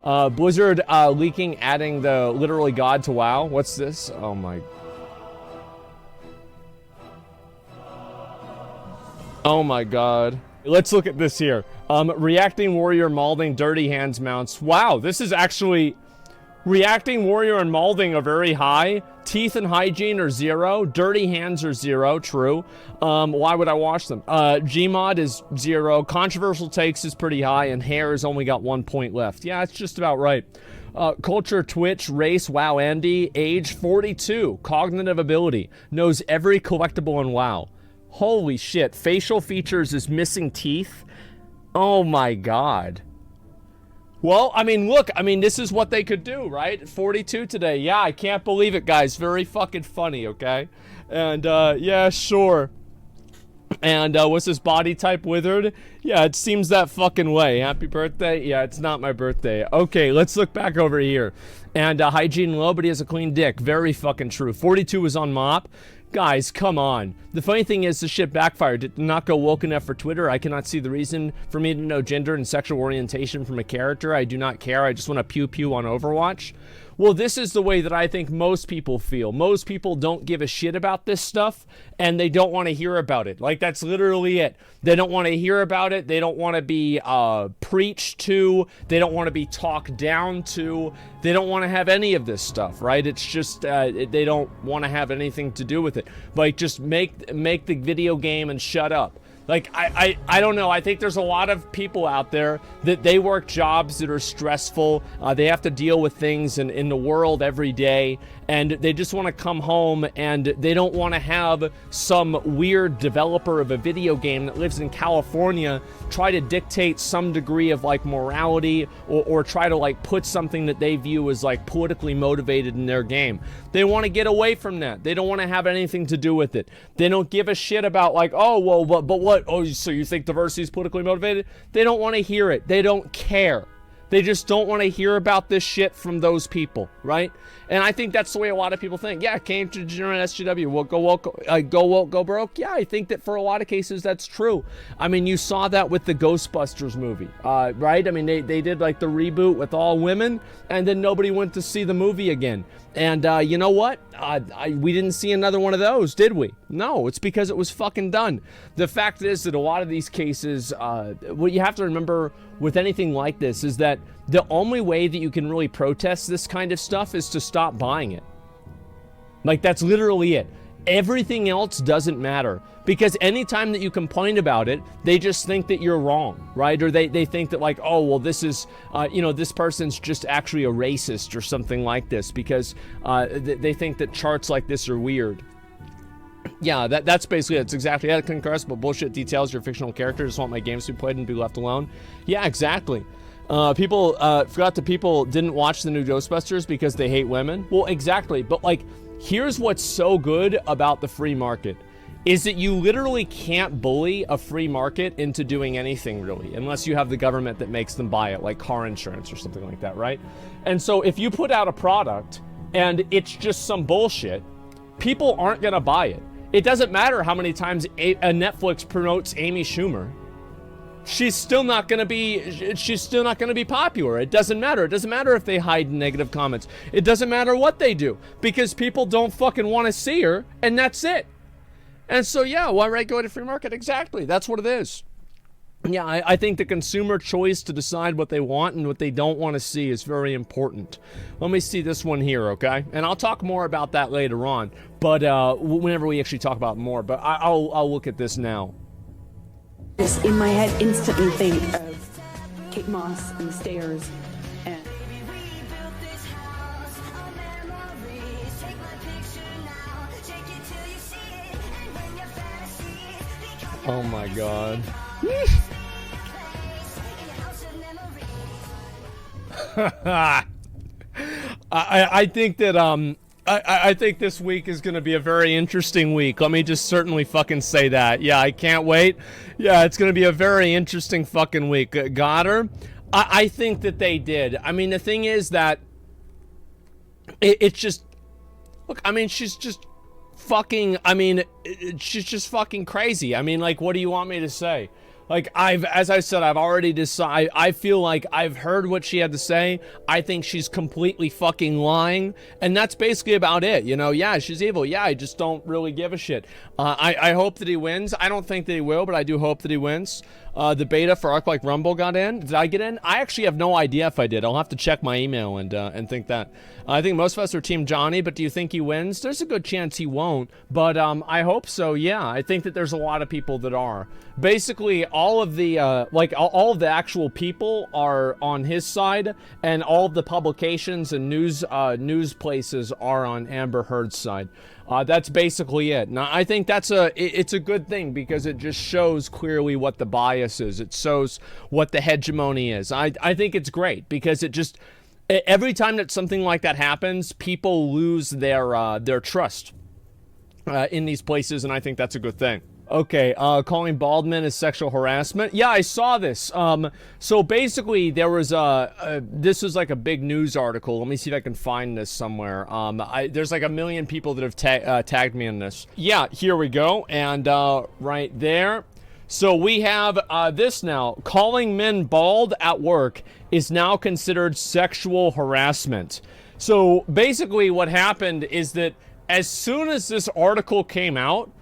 Blizzard leaking adding the literally god to WoW. What's this? Oh my. Oh my god. Let's look at this here. Reacting Warrior Malding Dirty Hands mounts. Wow, this is actually... Reacting Warrior and Malding are very high. Teeth and Hygiene are 0. Dirty Hands are 0, true. Why would I wash them? Gmod is 0. Controversial Takes is pretty high, and Hair has only got 1 point left. Yeah, it's just about right. Culture, Twitch, Race, WoW Andy, Age 42. Cognitive Ability. Knows every collectible in WoW. Holy shit. Facial features is missing teeth. Oh my god. Well, I mean, look, I mean, this is what they could do, right? 42 today. Yeah, I can't believe it, guys. Very fucking funny, okay? And, yeah, sure. And, what's this body type withered? Yeah, it seems that fucking way. Happy birthday? Yeah, it's not my birthday. Okay, let's look back over here. And, hygiene low, but he has a clean dick. Very fucking true. 42 was on mop. Guys, come on. The funny thing is, this shit backfired. Did not go woke enough for Twitter. I cannot see the reason for me to know gender and sexual orientation from a character. I do not care. I just want to pew-pew on Overwatch. Well, this is the way that I think most people feel. Most people don't give a shit about this stuff, and they don't want to hear about it. Like, that's literally it. They don't want to hear about it. They don't want to be preached to. They don't want to be talked down to. They don't want to have any of this stuff, right? It's just, they don't want to have anything to do with it. Like, just make the video game and shut up. Like, I don't know. I think there's a lot of people out there that they work jobs that are stressful. They have to deal with things in the world every day. And they just want to come home, and they don't want to have some weird developer of a video game that lives in California try to dictate some degree of, like, morality or try to, like, put something that they view as, like, politically motivated in their game. They want to get away from that. They don't want to have anything to do with it. They don't give a shit about, like, oh, well, but what? Oh, so you think diversity is politically motivated? They don't want to hear it. They don't care. They just don't want to hear about this shit from those people, right? And I think that's the way a lot of people think. Yeah, came to generate SGW. Well, go woke, go broke. Yeah, I think that for a lot of cases that's true. I mean, you saw that with the Ghostbusters movie, right? I mean, they did like the reboot with all women, and then nobody went to see the movie again. And you know what? We didn't see another one of those, did we? No, it's because it was fucking done. The fact is that a lot of these cases, what you have to remember with anything like this is that the only way that you can really protest this kind of stuff is to stop buying it. Like, that's literally it. Everything else doesn't matter, because anytime that you complain about it, they just think that you're wrong, right? Or they think that, like, oh, well, this is, you know, this person's just actually a racist or something like this, because they think that charts like this are weird. Yeah, that's basically it. It's exactly it. Concurs, but bullshit details. Your fictional character just want my games to be played and be left alone. Yeah, exactly. People forgot that people didn't watch the new Ghostbusters because they hate women. Well, exactly. But, like, here's what's so good about the free market is that you literally can't bully a free market into doing anything, really, unless you have the government that makes them buy it, like car insurance or something like that, right? And so if you put out a product and it's just some bullshit, people aren't going to buy it. It doesn't matter how many times a Netflix promotes Amy Schumer. She's still not going to be popular. It doesn't matter. It doesn't matter if they hide negative comments. It doesn't matter what they do, because people don't fucking want to see her, and that's it. And so, yeah, why regulate a free market? Exactly. That's what it is. Yeah, I think the consumer choice to decide what they want and what they don't want to see is very important. Let me see this one here, okay? And I'll talk more about that later on, but whenever we actually talk about more. But I'll look at this now. In my head, instantly think of Kate Moss and the stairs. And oh my god. I think that I think this week is going to be a very interesting week. Let me just certainly fucking say that. Yeah, I can't wait. Yeah, it's going to be a very interesting fucking week. Got her? I think that they did. I mean, the thing is that it's just, look, I mean, she's just fucking, I mean, she's just fucking crazy. I mean, like, what do you want me to say? Like, as I said, I've already decided, I feel like I've heard what she had to say. I think she's completely fucking lying, and that's basically about it, you know? Yeah, she's evil. Yeah, I just don't really give a shit. I hope that he wins. I don't think that he will, but I do hope that he wins. The beta for Arc Like Rumble got in. Did I get in? I actually have no idea if I did. I'll have to check my email and think that. I think most of us are Team Johnny, but do you think he wins? There's a good chance he won't, but I hope so, yeah. I think that there's a lot of people that are. Basically, all of the, all of the actual people are on his side, and all of the publications and news places are on Amber Heard's side. That's basically it. Now, I think it's a good thing because it just shows clearly what the bias is. It shows what the hegemony is. I think it's great because it just, every time that something like that happens, people lose their trust in these places, and I think that's a good thing. Okay, calling bald men is sexual harassment. Yeah, I saw this. So basically, there was this was like a big news article. Let me see if I can find this somewhere. There's like 1 million people that have tagged me in this. Yeah, here we go. And right there. So we have this now. Calling men bald at work is now considered sexual harassment. So basically what happened is that as soon as this article came out,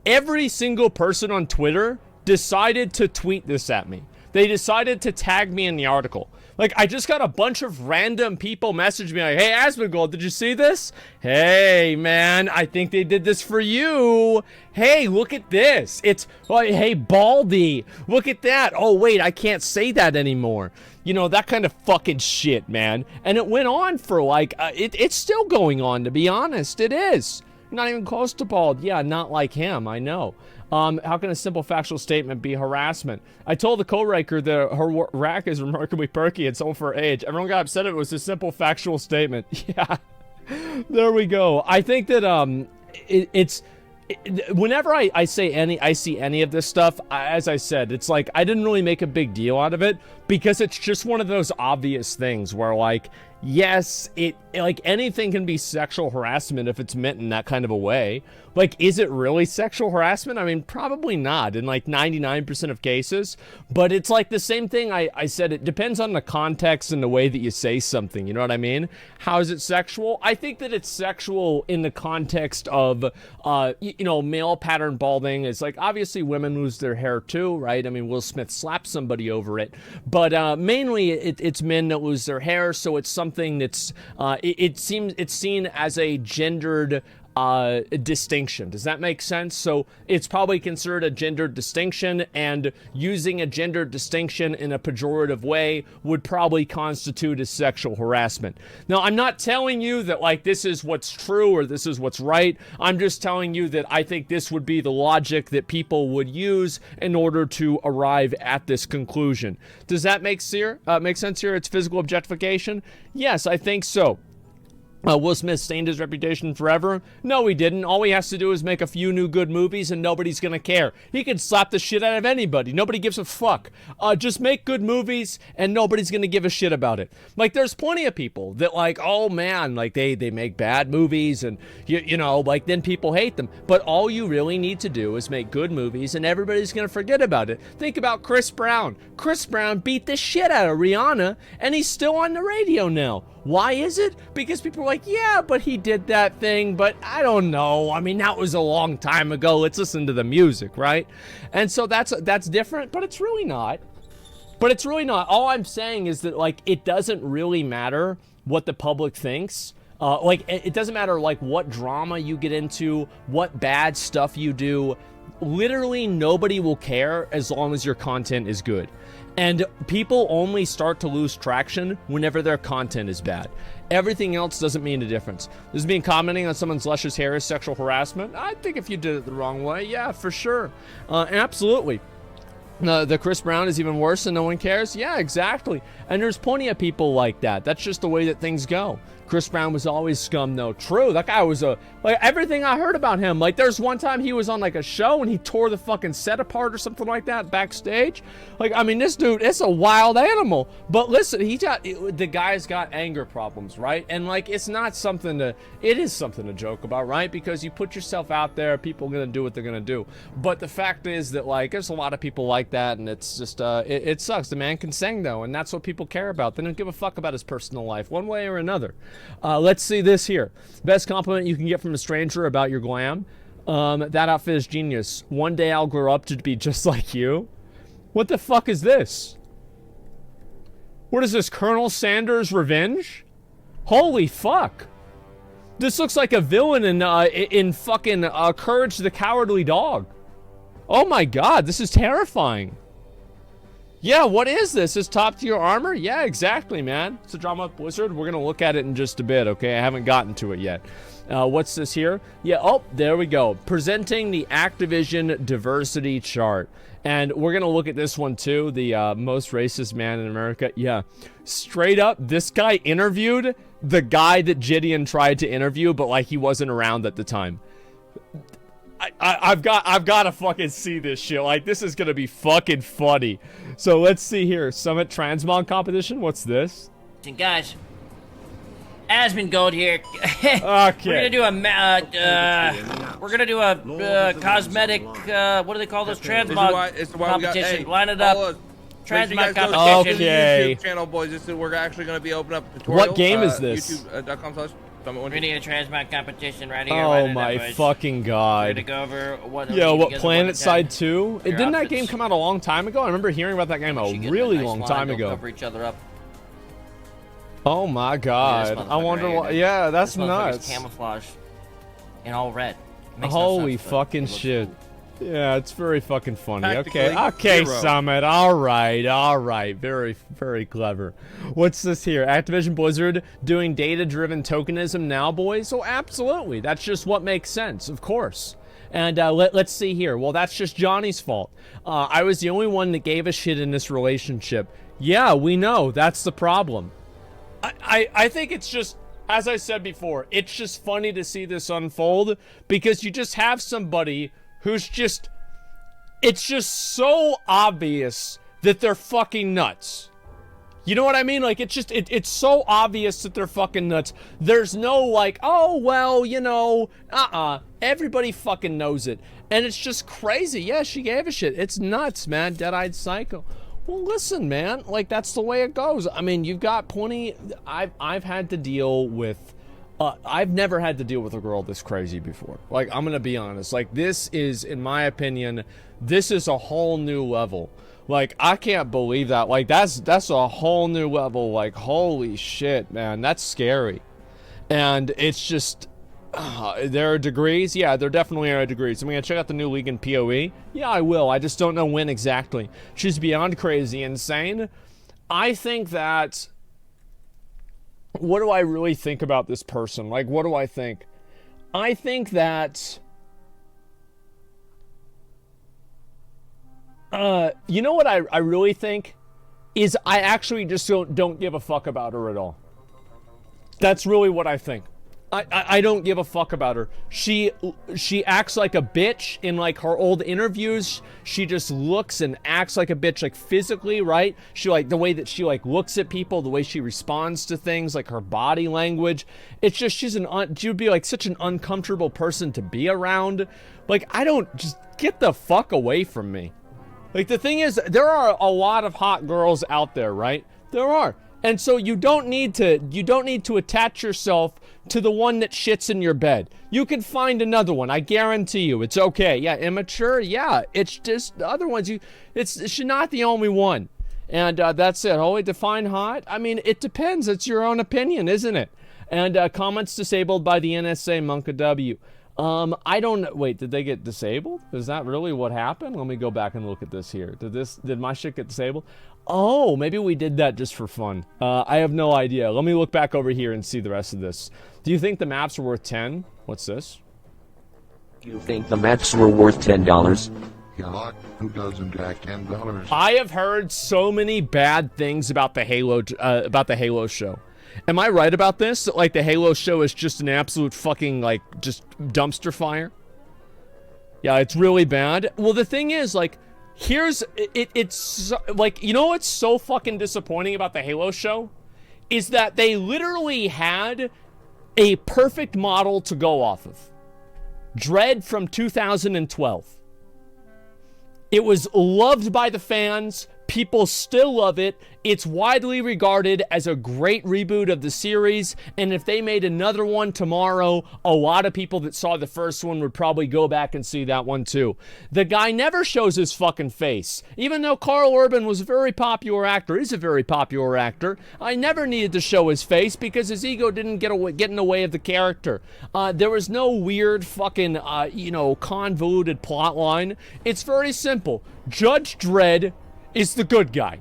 every single person on Twitter decided to tweet this at me. They decided to tag me in the article. Like, I just got a bunch of random people message me like, hey, Asmongold, did you see this? Hey, man, I think they did this for you. Hey, look at this. It's, oh, hey, Baldy, look at that. Oh, wait, I can't say that anymore. You know, that kind of fucking shit, man. And it went on for like, it's still going on, to be honest. It is. Not even close to bald. Yeah, not like him, I know. How can a simple factual statement be harassment? I told the co-writer that her rack is remarkably perky and so for her age. Everyone got upset it was a simple factual statement. Yeah, there we go. I think that whenever I see any of this stuff, as I said, it's like I didn't really make a big deal out of it because it's just one of those obvious things where, like, yes, like anything can be sexual harassment if it's meant in that kind of a way. Like, is it really sexual harassment? I mean, probably not in like 99% of cases, but it's like the same thing I said, it depends on the context and the way that you say something, you know what I mean? How is it sexual? I think that it's sexual in the context of, you know, male pattern balding. It's like, obviously women lose their hair too, right? I mean, Will Smith slapped somebody over it, but mainly it's men that lose their hair, so it's something that's, it's seen as a gendered distinction. Does that make sense? So it's probably considered a gender distinction, and using a gender distinction in a pejorative way would probably constitute as sexual harassment. Now, I'm not telling you that, like, this is what's true or this is what's right. I'm just telling you that I think this would be the logic that people would use in order to arrive at this conclusion. Does that make sense here? It's physical objectification? Yes, I think so. Will Smith stained his reputation forever? No, he didn't. All he has to do is make a few new good movies and nobody's gonna care. He can slap the shit out of anybody. Nobody gives a fuck. Just make good movies and nobody's gonna give a shit about it. Like, there's plenty of people that, like, oh man, like they make bad movies and, you know, like, then people hate them. But all you really need to do is make good movies and everybody's gonna forget about it. Think about Chris Brown. Chris Brown beat the shit out of Rihanna and he's still on the radio now. Why is it? Because people are like, yeah, but he did that thing, but I don't know. I mean, that was a long time ago. Let's listen to the music, right? And so that's different, but it's really not. But it's really not. All I'm saying is that, like, it doesn't really matter what the public thinks. Like, it doesn't matter, like, what drama you get into, what bad stuff you do. Literally nobody will care as long as your content is good. And people only start to lose traction whenever their content is bad. Everything else doesn't mean a difference. This is being commenting on someone's luscious hair is sexual harassment. I think if you did it the wrong way, yeah, for sure. Absolutely. The Chris Brown is even worse and no one cares? Yeah, exactly. And there's plenty of people like that. That's just the way that things go. Chris Brown was always scum, though. True, that guy was like, everything I heard about him. Like, there's one time he was on, like, a show and he tore the fucking set apart or something like that backstage. Like, I mean, this dude, it's a wild animal. But listen, the guy's got anger problems, right? And, like, it's not something it is something to joke about, right? Because you put yourself out there, people are gonna do what they're gonna do. But the fact is that, like, there's a lot of people like like that, and it's just, it sucks. The man can sing, though, and that's what people care about. They don't give a fuck about his personal life, one way or another. Let's see this here. Best compliment you can get from a stranger about your glam. That outfit is genius. One day I'll grow up to be just like you. What the fuck is this? What is this, Colonel Sanders' Revenge? Holy fuck. This looks like a villain in fucking Courage the Cowardly Dog. Oh my god, this is terrifying. Yeah, what is this? Is top tier armor? Yeah, exactly, man. It's a drama blizzard. We're gonna look at it in just a bit, okay? I haven't gotten to it yet. What's this here? Yeah, oh, there we go. Presenting the Activision diversity chart. And we're gonna look at this one too, the most racist man in America. Yeah, straight up, this guy interviewed the guy that Gideon tried to interview, but like he wasn't around at the time. I've got to fucking see this shit. Like, this is gonna be fucking funny. So let's see here. Summit Transmog competition. What's this? Guys, Asmongold here. Okay. We're gonna do a cosmetic. What do they call this? Transmog competition. Line it up. Transmog competition. Okay. YouTube channel, boys. This is, we're actually going to be opening up a tutorial. What game is this? YouTube.com/. We're gonna do a transmog competition right here. Oh my fucking god. We're gonna go over what. Yo, what, Planet Side 2? Didn't that game come out a long time ago? I remember hearing about that game a really long time ago. Cover each other up. Oh my god. I wonder what. Yeah, that's nuts. Camouflage in all red. Holy fucking shit. Yeah, it's very fucking funny. Tactically, Okay, zero. Summit. All right. Very, very clever. What's this here? Activision Blizzard doing data-driven tokenism now, boys? Oh, absolutely. That's just what makes sense, of course. And let's see here. Well, that's just Johnny's fault. I was the only one that gave a shit in this relationship. Yeah, we know. That's the problem. I think it's just, as I said before, it's just funny to see this unfold because you just have somebody who's just, it's just so obvious that they're fucking nuts. You know what I mean? Like, it's just, it's so obvious that they're fucking nuts. There's no like, oh, well, you know, everybody fucking knows it. And it's just crazy. Yeah, she gave a shit. It's nuts, man. Dead-eyed psycho. Well, listen, man, like, that's the way it goes. I mean, you've got plenty, I've had to deal with, I've never had to deal with a girl this crazy before. Like, I'm gonna be honest. Like, this is, in my opinion, this is a whole new level. Like, I can't believe that. Like, that's a whole new level. Like, holy shit, man. That's scary. And it's just, there are degrees. Yeah, there definitely are degrees. I'm gonna check out the new league in PoE. Yeah, I will. I just don't know when exactly. She's beyond crazy insane. I think that... What do I really think about this person? Like, what do I think? I think that... you know what I really think? Is I actually just don't give a fuck about her at all. That's really what I think. I don't give a fuck about her. She acts like a bitch in like her old interviews. She just looks and acts like a bitch, like physically, right? She like the way that she like looks at people, the way she responds to things, like her body language. It's just she would be like such an uncomfortable person to be around. Like, I don't, just get the fuck away from me. Like, the thing is, there are a lot of hot girls out there, right? There are. And so you don't need to attach yourself to the one that shits in your bed. You can find another one. I guarantee you. It's okay. Yeah, immature. Yeah, it's just the other ones. She's not the only one. And that's it. Only define hot? I mean, it depends. It's your own opinion, isn't it? And comments disabled by the NSA Monka W. I don't know. Wait, did they get disabled? Is that really what happened? Let me go back and look at this here. Did my shit get disabled? Oh, maybe we did that just for fun. I have no idea. Let me look back over here and see the rest of this. Do you think the maps are worth 10? What's this? You think the maps were worth $10? Yeah, who doesn't got $10? I have heard so many bad things about the Halo show. Am I right about this? That, like, the Halo show is just an absolute fucking, like, just dumpster fire? Yeah, it's really bad. Well, the thing is, like, it's, like, you know what's so fucking disappointing about the Halo show? Is that they literally had a perfect model to go off of. Dread from 2012. It was loved by the fans. People still love it. It's widely regarded as a great reboot of the series, and if they made another one tomorrow, a lot of people that saw the first one would probably go back and see that one too. The guy never shows his fucking face. Even though Carl Urban was a very popular actor, is a very popular actor, I never needed to show his face because his ego didn't get in the way of the character. There was no weird fucking, convoluted plot line. It's very simple. Judge Dredd is the good guy,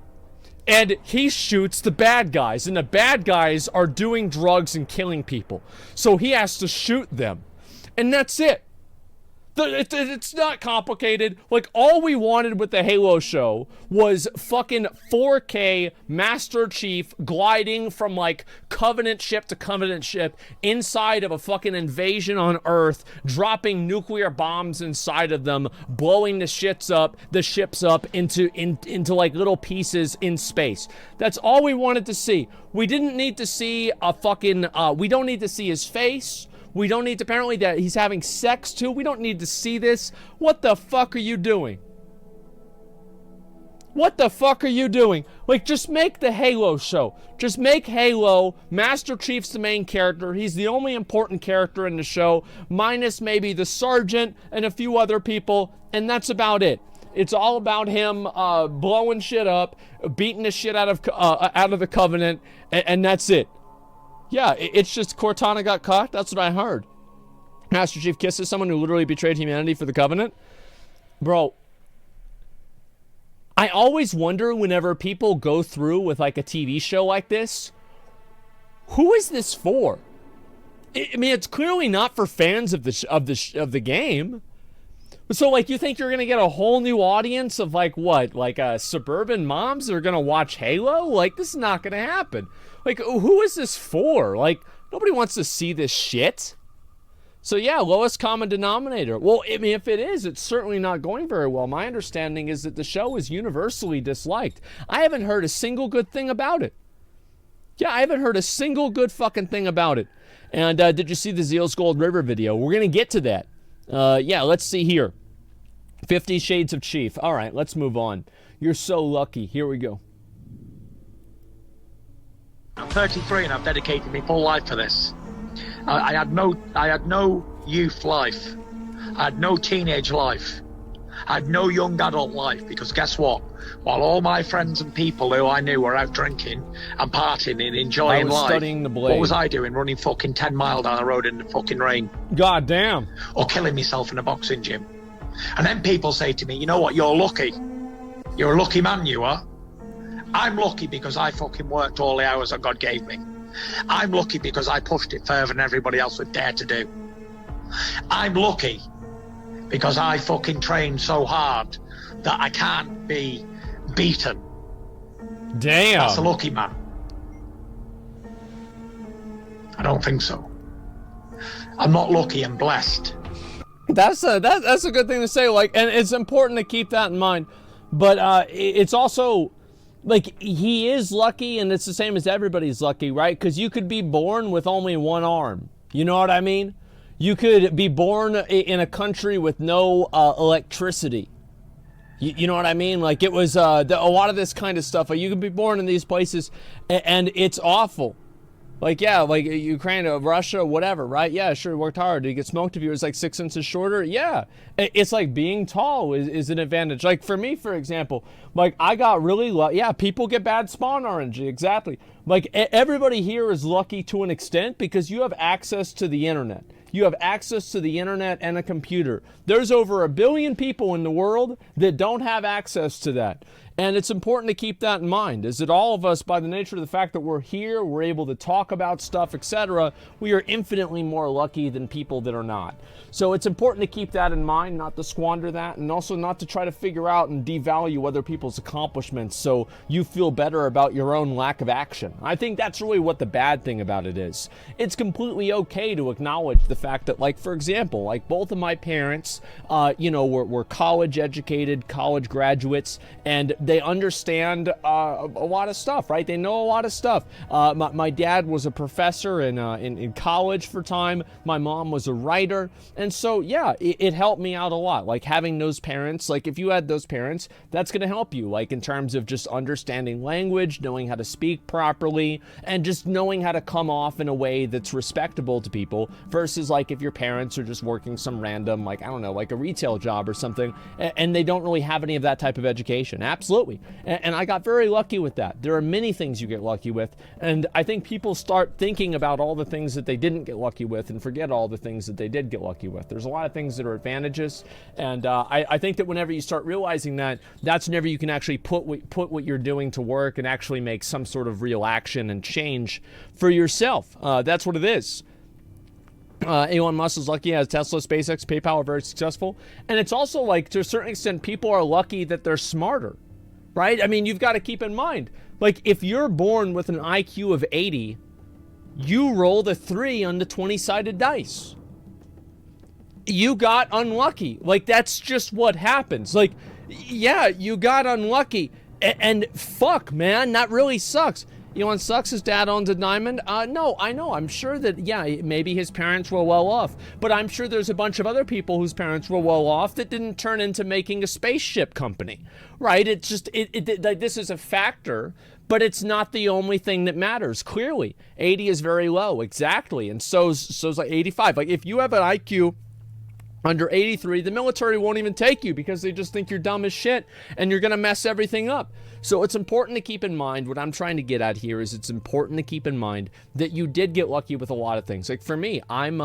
and he shoots the bad guys, and the bad guys are doing drugs and killing people, so he has to shoot them, and that's it. It's not complicated. Like, all we wanted with the Halo show was fucking 4K Master Chief gliding from, like, Covenant ship to Covenant ship inside of a fucking invasion on Earth, dropping nuclear bombs inside of them, blowing the ships up into like little pieces in space. That's all we wanted to see. We didn't need to see a fucking, we don't need to see his face. We don't need to, apparently, that he's having sex too. We don't need to see this. What the fuck are you doing? What the fuck are you doing? Like, just make the Halo show. Just make Halo. Master Chief's the main character. He's the only important character in the show, minus maybe the Sergeant and a few other people, and that's about it. It's all about him blowing shit up, beating the shit out of the Covenant, and that's it. Yeah, it's just Cortana got caught. That's what I heard. Master Chief kisses someone who literally betrayed humanity for the Covenant. Bro, I always wonder whenever people go through with like a TV show like this, who is this for? I mean, it's clearly not for fans of the game. So, like, you think you're gonna get a whole new audience of like what? Like suburban moms that are gonna watch Halo? Like, this is not gonna happen. Like, who is this for? Like, nobody wants to see this shit. So yeah, lowest common denominator. Well, I mean, if it is, it's certainly not going very well. My understanding is that the show is universally disliked. I haven't heard a single good thing about it. Yeah, I haven't heard a single good fucking thing about it. And did you see the Zeal's Gold River video? We're gonna get to that. Yeah, let's see here. 50 Shades of Chief. All right, let's move on. You're so lucky. Here we go. I'm 33 and I've dedicated my full life to this. I had no youth life. I had no teenage life. I had no young adult life, because guess what? While all my friends and people who I knew were out drinking and partying and enjoying life, studying the blade. What was I doing? Running fucking 10 miles down the road in the fucking rain. God damn. Or killing myself in a boxing gym. And then people say to me, you know what, you're lucky. You're a lucky man, you are. I'm lucky because I fucking worked all the hours that God gave me. I'm lucky because I pushed it further than everybody else would dare to do. I'm lucky because I fucking trained so hard that I can't be beaten. Damn. That's a lucky man. I don't think so. I'm not lucky, I'm blessed. That's a good thing to say, like, and it's important to keep that in mind. But it's also, like, he is lucky, and it's the same as everybody's lucky, right? Because you could be born with only one arm. You know what I mean? You could be born in a country with no electricity. You know what I mean? Like, it was a lot of this kind of stuff. Like, you could be born in these places, and it's awful. Like, yeah, like Ukraine or Russia, whatever, right? Yeah, sure, worked hard. Did you get smoked if you was like 6 inches shorter? Yeah. It's like being tall is an advantage. Like, for me, for example, like, I got really lucky. Yeah, people get bad spawn RNG, exactly. Like, everybody here is lucky to an extent because you have access to the internet. You have access to the internet and a computer. There's over 1 billion people in the world that don't have access to that. And it's important to keep that in mind, is that all of us, by the nature of the fact that we're here, we're able to talk about stuff, etc., we are infinitely more lucky than people that are not. So it's important to keep that in mind, not to squander that, and also not to try to figure out and devalue other people's accomplishments so you feel better about your own lack of action. I think that's really what the bad thing about it is. It's completely okay to acknowledge the fact that, like, for example, like, both of my parents, were college educated, college graduates, and they understand a lot of stuff, right? They know a lot of stuff. My dad was a professor in college for time. My mom was a writer. And so, yeah, it helped me out a lot. Like having those parents, like if you had those parents, that's going to help you, like in terms of just understanding language, knowing how to speak properly, and just knowing how to come off in a way that's respectable to people versus like if your parents are just working some random, like, I don't know, like a retail job or something, and they don't really have any of that type of education. Absolutely. And I got very lucky with that. There are many things you get lucky with, and I think people start thinking about all the things that they didn't get lucky with and forget all the things that they did get lucky with. There's a lot of things that are advantages, and I think that whenever you start realizing that, that's whenever you can actually put what you're doing to work and actually make some sort of real action and change for yourself. That's what it is. Elon Musk is lucky as Tesla, SpaceX, PayPal are very successful. And it's also like, to a certain extent, people are lucky that they're smarter, right? I mean, you've got to keep in mind, like, if you're born with an IQ of 80, you roll the 3 on the 20-sided dice. You got unlucky. Like, that's just what happens. Like, yeah, you got unlucky. And fuck, man, that really sucks. Elon sucks, his dad owns a diamond? No, I know. I'm sure that, yeah, maybe his parents were well off. But I'm sure there's a bunch of other people whose parents were well off that didn't turn into making a spaceship company, right? It's just, like, this is a factor, but it's not the only thing that matters, clearly. 80 is very low, exactly. And so's like 85. Like, if you have an IQ under 83, the military won't even take you because they just think you're dumb as shit and you're gonna mess everything up. So it's important to keep in mind, what I'm trying to get at here is it's important to keep in mind that you did get lucky with a lot of things. Like for me, I'm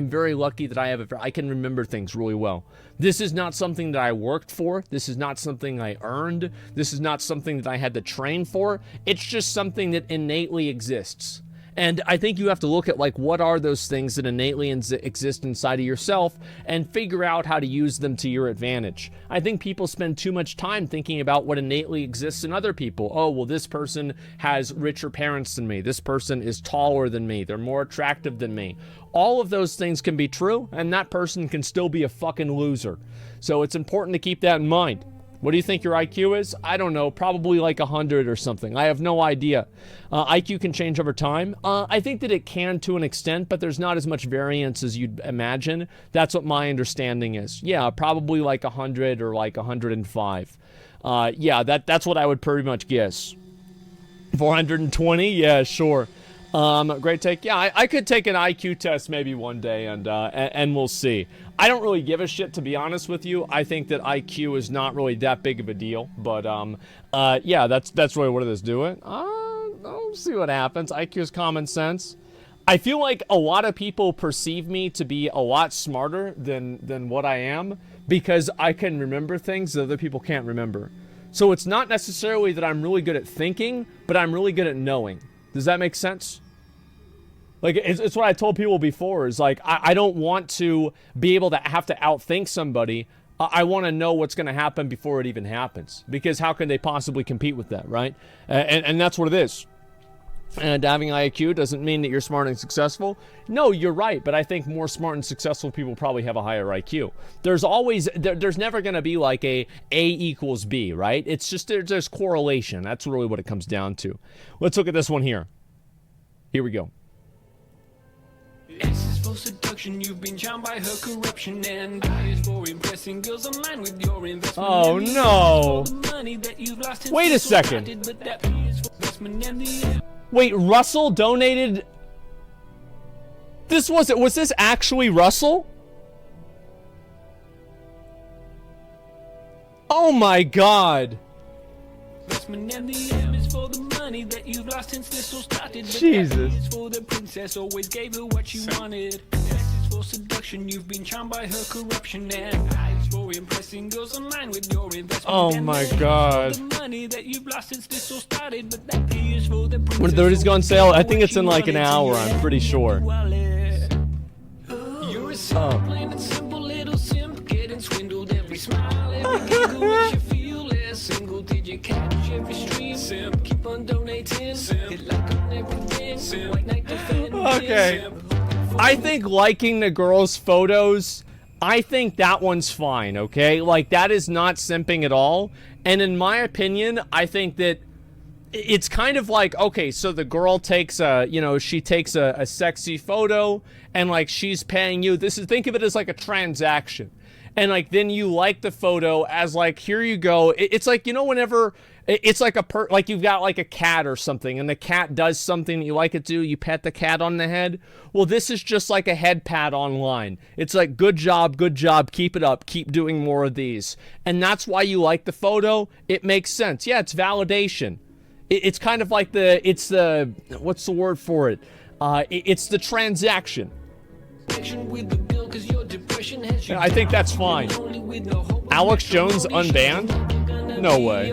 very lucky that I can remember things really well. This is not something that I worked for. This is not something I earned. This is not something that I had to train for. It's just something that innately exists. And I think you have to look at, like, what are those things that innately exist inside of yourself and figure out how to use them to your advantage. I think people spend too much time thinking about what innately exists in other people. Oh, well, this person has richer parents than me. This person is taller than me. They're more attractive than me. All of those things can be true, and that person can still be a fucking loser. So it's important to keep that in mind. What do you think your IQ is? I don't know, probably like 100 or something. I have no idea. IQ can change over time. I think that it can to an extent, but there's not as much variance as you'd imagine. That's what my understanding is. Yeah, probably like 100 or like 105. Yeah, that's what I would pretty much guess. 420? Yeah, sure. Great take. Yeah, I could take an IQ test maybe one day, and we'll see. I don't really give a shit, to be honest with you. I think that IQ is not really that big of a deal, but yeah, that's really what it is. Do it. I'll see what happens. IQ is common sense. I feel like a lot of people perceive me to be a lot smarter than what I am because I can remember things that other people can't remember. So it's not necessarily that I'm really good at thinking, but I'm really good at knowing. Does that make sense? Like, it's what I told people before, is like, I don't want to be able to have to outthink somebody. I want to know what's going to happen before it even happens. Because how can they possibly compete with that, right? And that's what it is. And having IQ doesn't mean that you're smart and successful. No, you're right, but I think more smart and successful people probably have a higher IQ. There's never going to be like A equals B, right? It's just, there's correlation. That's really what it comes down to. Let's look at this one here. Here we go. For seduction, you've been charmed by her corruption, and for impressing girls online with your investment. Oh no! Wait a second. Wait, Russell donated. Was this actually Russell? Oh my god. Jesus. For the princess always gave her what she wanted. For seduction, you've been charmed by her corruption, and eyes for impressing girls online with your investment. Oh my god. The money that you've lost since this all started, but that is for the princess. When the go on sale, I think it's in like an hour, I'm pretty sure. You're a simple, plain and simple little simp, getting swindled every smile, every giggle makes you feel less. Single digit catch every stream, simp, keep on donating, simp, hit like on everything, simp, white knight defend. Okay. I think liking the girls' photos, I think that one's fine, okay? Like, that is not simping at all. And in my opinion, I think that it's kind of like, okay, so the girl takes a, you know, she takes a sexy photo and like she's paying you. Think of it as like a transaction. And like then you like the photo as like, here you go. It's like, you know, whenever it's like like you've got like a cat or something and the cat does something that you like it to, you pet the cat on the head. Well, this is just like a head pat online. It's like, good job, keep it up, keep doing more of these. And that's why you like the photo. It makes sense. Yeah, it's validation. It's kind of like what's the word for it? It's the transaction. I think that's fine. Alex Jones unbanned? No way.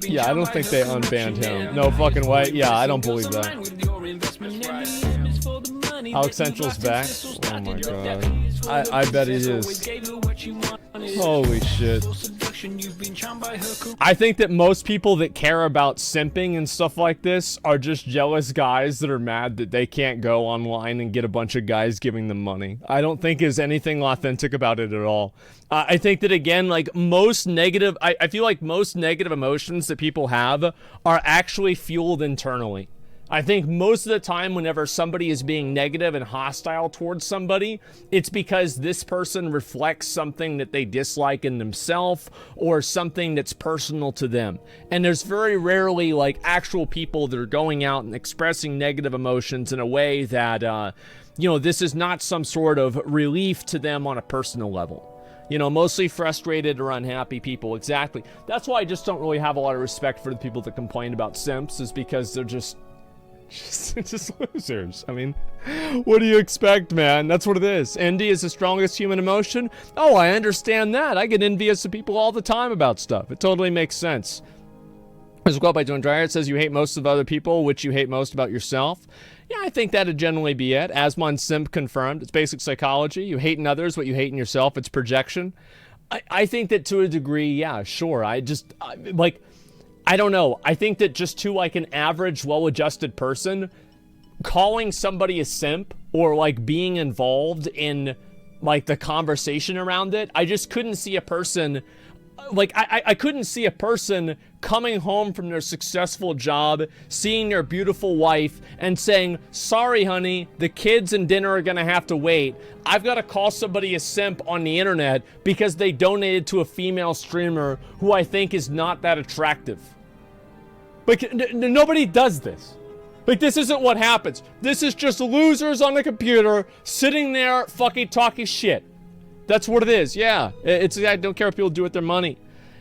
Yeah, I don't think they unbanned him. No fucking way. Yeah, I don't believe that. Alex Central's back. Oh my god. I bet it is. Holy shit. I think that most people that care about simping and stuff like this are just jealous guys that are mad that they can't go online and get a bunch of guys giving them money. I don't think there's anything authentic about it at all. I think that, again, like most negative, I feel like most negative emotions that people have are actually fueled internally. I think most of the time whenever somebody is being negative and hostile towards somebody, it's because this person reflects something that they dislike in themselves or something that's personal to them. And there's very rarely like actual people that are going out and expressing negative emotions in a way that, you know, this is not some sort of relief to them on a personal level. You know, mostly frustrated or unhappy people. Exactly. That's why I just don't really have a lot of respect for the people that complain about simps, is because they're just losers. I mean, what do you expect, man? That's what it is. Envy is the strongest human emotion. Oh, I understand that. I get envious of people all the time about stuff. It totally makes sense. As well, by Joan Dreyer, it says you hate most of other people, which you hate most about yourself. Yeah, I think that'd generally be it. Asmon Simp confirmed. It's basic psychology. You hate in others what you hate in yourself. It's projection. I think that to a degree, yeah, sure. I don't know. I think that just to like an average, well-adjusted person, calling somebody a simp or like being involved in like the conversation around it, I just couldn't see a person, like I couldn't see a person coming home from their successful job, seeing their beautiful wife and saying, sorry, honey, the kids and dinner are gonna have to wait. I've got to call somebody a simp on the internet because they donated to a female streamer who I think is not that attractive. Like, nobody does this. Like, this isn't what happens. This is just losers on the computer sitting there fucking talking shit. That's what it is. Yeah. I don't care what people do with their money.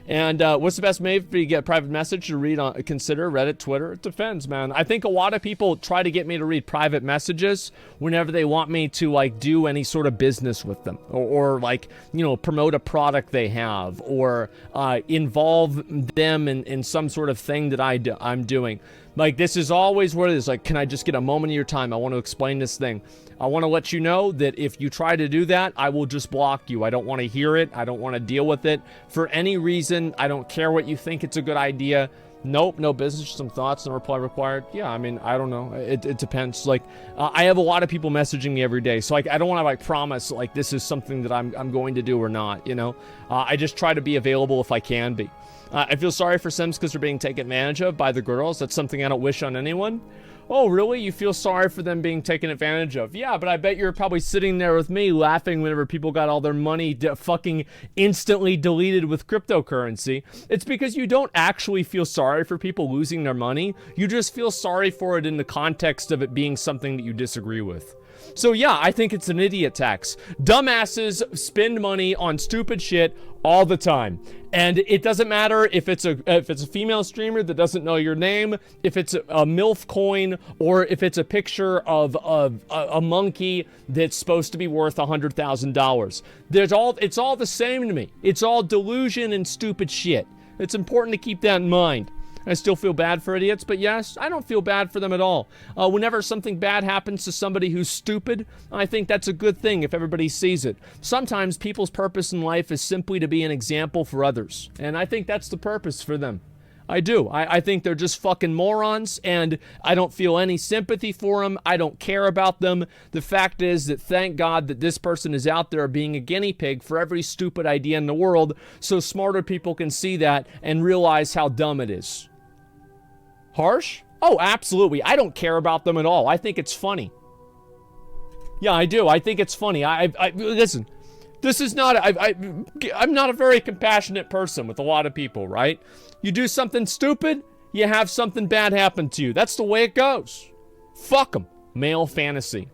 And what's the best method for you to get a private message to read on, consider Reddit, Twitter? It depends, man. I think a lot of people try to get me to read private messages whenever they want me to like do any sort of business with them or like, you know, promote a product they have or involve them in some sort of thing that I'm doing. Like, this is always what it is. Like, can I just get a moment of your time? I want to explain this thing. I want to let you know that if you try to do that, I will just block you. I don't want to hear it. I don't want to deal with it for any reason. I don't care what you think it's a good idea. Nope, no business, some thoughts, no reply required. Yeah, I mean, I don't know. It depends. Like, I have a lot of people messaging me every day, so like, I don't want to like promise like this is something that I'm going to do or not, you know? I just try to be available if I can be. I feel sorry for Sims because they're being taken advantage of by the girls. That's something I don't wish on anyone. Oh, really? You feel sorry for them being taken advantage of? Yeah, but I bet you're probably sitting there with me laughing whenever people got all their money fucking instantly deleted with cryptocurrency. It's because you don't actually feel sorry for people losing their money. You just feel sorry for it in the context of it being something that you disagree with. So yeah, I think it's an idiot tax. Dumbasses spend money on stupid shit all the time. And it doesn't matter if it's a female streamer that doesn't know your name, if it's a MILF coin, or if it's a picture of a monkey that's supposed to be worth $100,000. It's all the same to me. It's all delusion and stupid shit. It's important to keep that in mind. I still feel bad for idiots, but yes, I don't feel bad for them at all. Whenever something bad happens to somebody who's stupid, I think that's a good thing if everybody sees it. Sometimes people's purpose in life is simply to be an example for others, and I think that's the purpose for them. I do. I think they're just fucking morons, and I don't feel any sympathy for them. I don't care about them. The fact is that thank God that this person is out there being a guinea pig for every stupid idea in the world, so smarter people can see that and realize how dumb it is. Harsh? Oh, absolutely. I don't care about them at all. I think it's funny. Yeah, I do. I think it's funny. Listen, this is not, I'm not a very compassionate person with a lot of people, right? You do something stupid, you have something bad happen to you. That's the way it goes. Fuck them. Male fantasy.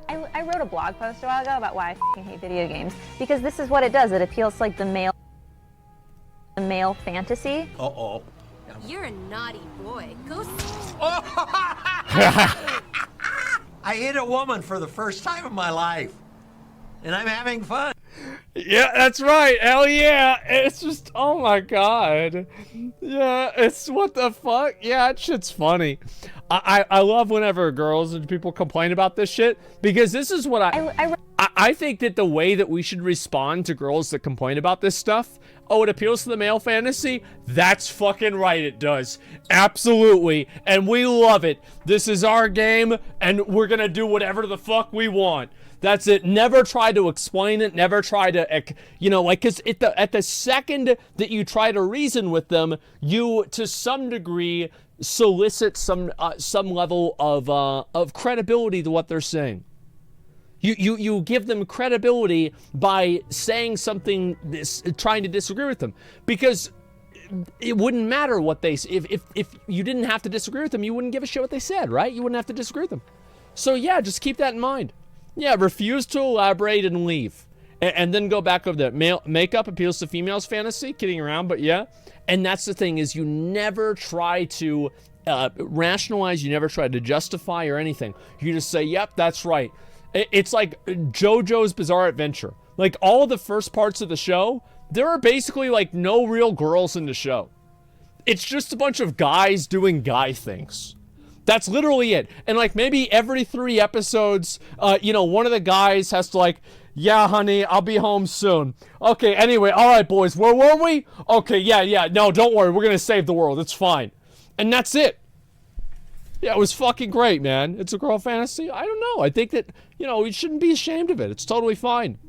I wrote a blog post a while ago about why I fucking hate video games. Because this is what it does. It appeals to like the male fantasy. Uh-oh. You're a naughty boy. Go. I hit a woman for the first time in my life. And I'm having fun. Yeah, that's right. Hell yeah. It's just, oh my God. Yeah, it's what the fuck? Yeah, that shit's funny. I love whenever girls and people complain about this shit, because this is what I think that the way that we should respond to girls that complain about this stuff, oh, it appeals to the male fantasy? That's fucking right, it does. Absolutely. And we love it. This is our game, and we're gonna do whatever the fuck we want. That's it. Never try to explain it. Never try to, you know, like, because at the second that you try to reason with them, you, to some degree, solicit some level of credibility to what they're saying. You give them credibility by saying something, trying to disagree with them, because it wouldn't matter what they, if you didn't have to disagree with them, you wouldn't give a shit what they said, right? You wouldn't have to disagree with them. So yeah, just keep that in mind. Yeah, refuse to elaborate and leave. And then go back over there. Male makeup appeals to females' fantasy. Kidding around, but yeah. And that's the thing, is you never try to rationalize. You never try to justify or anything. You just say, yep, that's right. It's like JoJo's Bizarre Adventure. Like, all of the first parts of the show, there are basically, like, no real girls in the show. It's just a bunch of guys doing guy things. That's literally it. And like maybe every 3 episodes, you know, one of the guys has to like, yeah, honey, I'll be home soon. Okay, anyway, all right, boys, where were we? Okay, yeah, no, don't worry, we're gonna save the world, it's fine. And that's it. Yeah, it was fucking great, man. It's a girl fantasy? I don't know. I think that, you know, we shouldn't be ashamed of it. It's totally fine.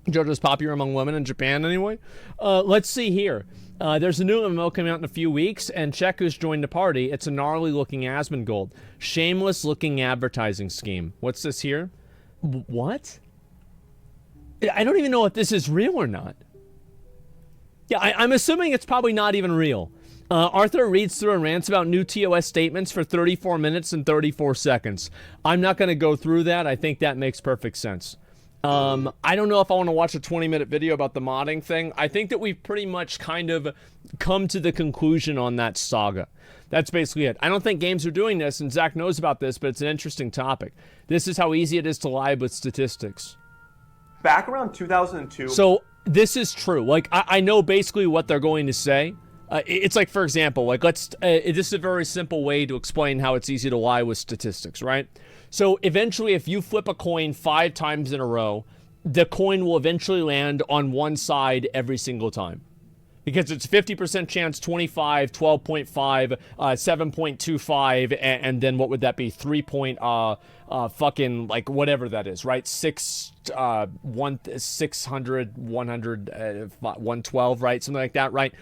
JoJo's popular among women in Japan anyway. Let's see here. There's a new MMO coming out in a few weeks, and check who's joined the party. It's a gnarly-looking Asmongold. Shameless-looking advertising scheme. What's this here? What? I don't even know if this is real or not. Yeah, I'm assuming it's probably not even real. Arthur reads through and rants about new TOS statements for 34 minutes and 34 seconds. I'm not going to go through that. I think that makes perfect sense. I don't know if I want to watch a 20-minute video about the modding thing. I think that we've pretty much kind of come to the conclusion on that saga. That's basically it. I don't think games are doing this, and Zach knows about this, but it's an interesting topic. This is how easy it is to lie with statistics. Back around 2002... So, this is true. Like, I know basically what they're going to say. It's like, for example, like, this is a very simple way to explain how it's easy to lie with statistics, right? So eventually, if you flip a coin 5 times in a row, the coin will eventually land on one side every single time. Because it's 50% chance, 25, 12.5, 7.25, and then what would that be? 3 fucking, like, whatever that is, right? 600, 100, 112, right? Something like that, right?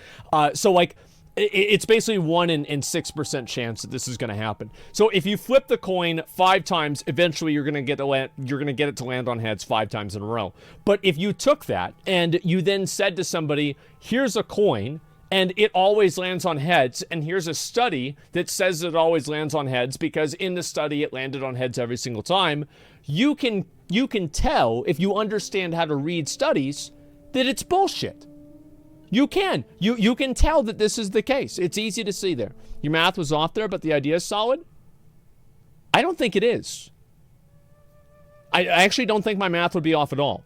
So, like, it's basically 1 in 6% chance that this is going to happen. So if you flip the coin 5 times, eventually you're going to get it to land on heads 5 times in a row. But if you took that and you then said to somebody, here's a coin and it always lands on heads, and here's a study that says it always lands on heads because in the study it landed on heads every single time, you can tell, if you understand how to read studies, that it's bullshit. You can. You can tell that this is the case. It's easy to see there. Your math was off there, but the idea is solid? I don't think it is. I actually don't think my math would be off at all.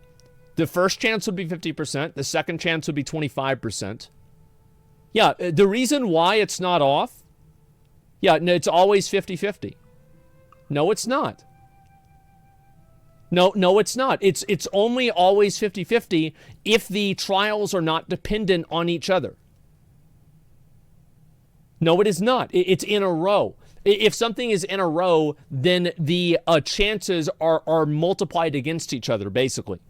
The first chance would be 50%. The second chance would be 25%. Yeah, the reason why it's not off, yeah, no, it's always 50-50. No, it's not. No, it's not. It's only always 50-50 if the trials are not dependent on each other. No, it is not. It's in a row. If something is in a row, then the chances are multiplied against each other, basically.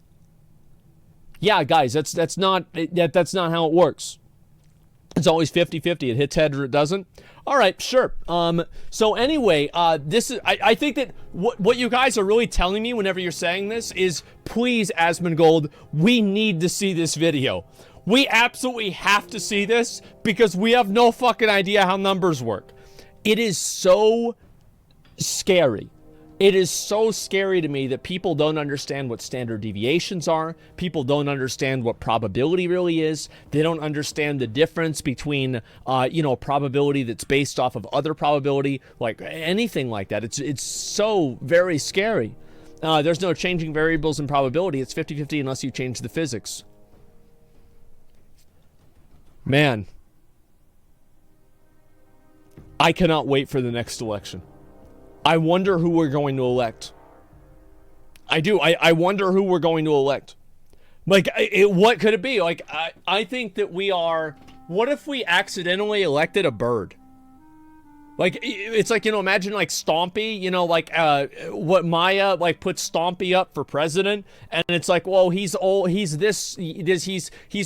Yeah, guys, that's not how it works. It's always 50-50. It hits head or it doesn't. All right, sure. So anyway, this is I think that what you guys are really telling me whenever you're saying this is, please, Asmongold, we need to see this video. We absolutely have to see this because we have no fucking idea how numbers work. It is so scary. It is so scary to me that people don't understand what standard deviations are. People don't understand what probability really is. They don't understand the difference between, probability that's based off of other probability, like anything like that. It's so very scary. There's no changing variables in probability. It's 50-50 unless you change the physics. Man. I cannot wait for the next election. I wonder who we're going to elect. I do. I wonder who we're going to elect. Like, what could it be? Like, I think that we are... What if we accidentally elected a bird? Like, it's like, imagine like Stompy, what Maya, like, put Stompy up for president, and it's like, well, he's old, he's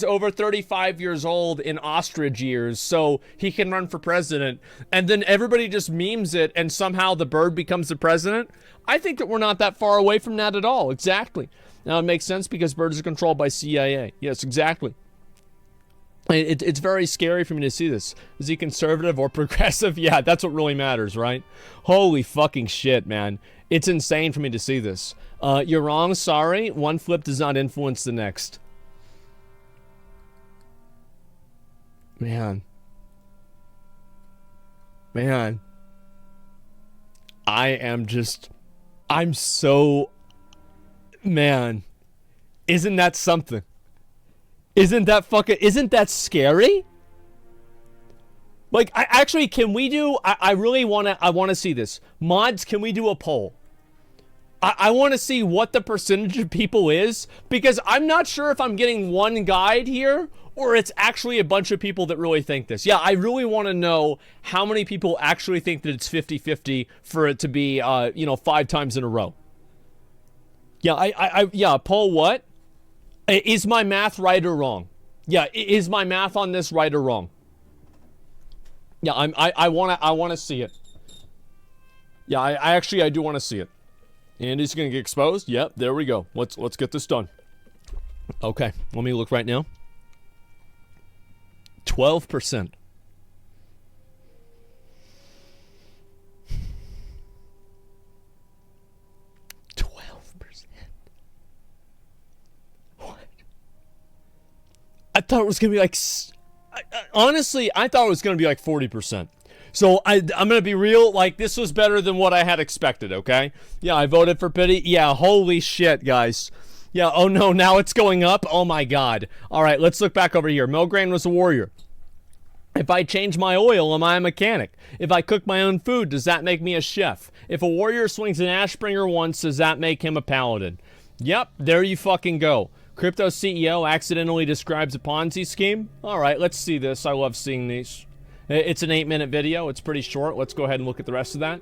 over 35 years old in ostrich years, so he can run for president, and then everybody just memes it, and somehow the bird becomes the president. I think that we're not that far away from that at all, exactly. Now, it makes sense because birds are controlled by CIA. Yes, exactly. It's very scary for me to see this. Is he conservative or progressive? Yeah, that's what really matters, right? Holy fucking shit, man. It's insane for me to see this. You're wrong, sorry. One flip does not influence the next. Man. I'm so... Man. Isn't that something? Isn't that scary? Like, can we do, I want to see this. Mods, can we do a poll? I want to see what the percentage of people is, because I'm not sure if I'm getting one guide here, or it's actually a bunch of people that really think this. Yeah, I really want to know how many people actually think that it's 50-50 for it to be, 5 times in a row. Yeah, yeah, poll what? Is my math right or wrong? Yeah, is my math on this right or wrong? Yeah, I wanna see it. Yeah, I do want to see it. Andy's gonna get exposed. Yep, there we go. Let's get this done. Okay, let me look right now. 12%. I thought it was going to be like... honestly, I thought it was going to be like 40%. So I'm going to be real, like, this was better than what I had expected, okay? Yeah, I voted for pity. Yeah, holy shit, guys. Yeah, oh no, now it's going up? Oh my god. Alright, let's look back over here. Milgrain was a warrior. If I change my oil, am I a mechanic? If I cook my own food, does that make me a chef? If a warrior swings an Ashbringer once, does that make him a paladin? Yep, there you fucking go. Crypto CEO accidentally describes a Ponzi scheme. All right, let's see this. I love seeing these. It's an 8-minute video. It's pretty short. Let's go ahead and look at the rest of that.